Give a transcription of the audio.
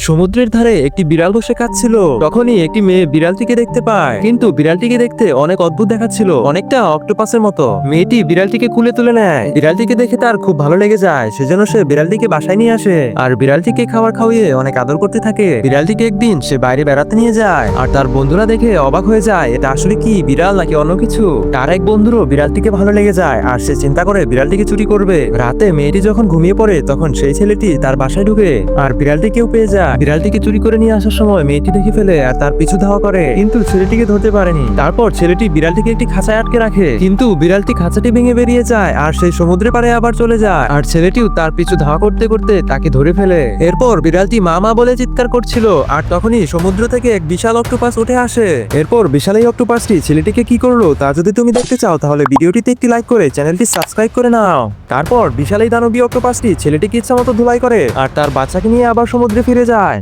সমুদ্রের ধারে একটি বিড়াল বসে খাচ্ছিল। তখনই একটি মেয়ে বিড়ালটিকে দেখতে পায়, কিন্তু বিড়ালটিকে দেখতে অনেক অদ্ভুত দেখাচ্ছিল, অনেকটা অক্টোপাসের মতো। মেয়েটি বিড়ালটিকে কুলে তুলে নেয়। বিড়ালটিকে দেখে তার খুব ভালো লেগে যায়, সেজন্য সে বিড়ালটিকে বাসায় নিয়ে আসে আর বিড়ালটিকে খাবার খাওয়িয়ে অনেক আদর করতে থাকে। বিড়ালটিকে একদিন সে বাইরে বেড়াতে নিয়ে যায় আর তার বন্ধুরা দেখে অবাক হয়ে যায়, এটা আসলে কি বিড়াল নাকি অন্য কিছু। তার এক বন্ধুরও বিড়ালটিকে ভালো লেগে যায় আর সে চিন্তা করে বিড়ালটিকে চুরি করবে। রাতে মেয়েটি যখন ঘুমিয়ে পড়ে তখন সেই ছেলেটি তার বাসায় ঢুকে আর বিড়ালটিকেও পেয়ে যায়। বিড়ালটিকে চুরি করে নিয়ে আসার সময় মেয়েটি দেখে ফেলে আর তার পিছু ধাওয়া করে, কিন্তু ছেলেটিকে ধরতে পারেনি। তারপর ছেলেটি বিড়ালটিকে একটি খাঁচায় আটকে রাখে, কিন্তু বিড়ালটি খাঁচাটি ভেঙে বেরিয়ে যায় আর সেই সমুদ্রে পাড়ে আবার চলে যায়। আর ছেলেটিও তার পিছু ধাওয়া করতে করতে তাকে ধরে ফেলে। এরপর বিড়ালটি মা মা বলে চিৎকার করছিল আর তখনই সমুদ্র থেকে এক বিশাল অক্টোপাস উঠে আসে। এরপর বিশাল এই অক্টোপাসটি ছেলেটিকে কি করলো তা যদি তুমি দেখতে চাও তাহলে ভিডিওটিতে একটি লাইক করে চ্যানেলটি সাবস্ক্রাইব করে নাও। তারপর বিশাল এই দানবীয় অক্টোপাসটি ছেলেটিকে ইচ্ছা মতো ধুলাই করে আর তার বাচ্চাকে নিয়ে আবার সমুদ্রে ফিরে যায়।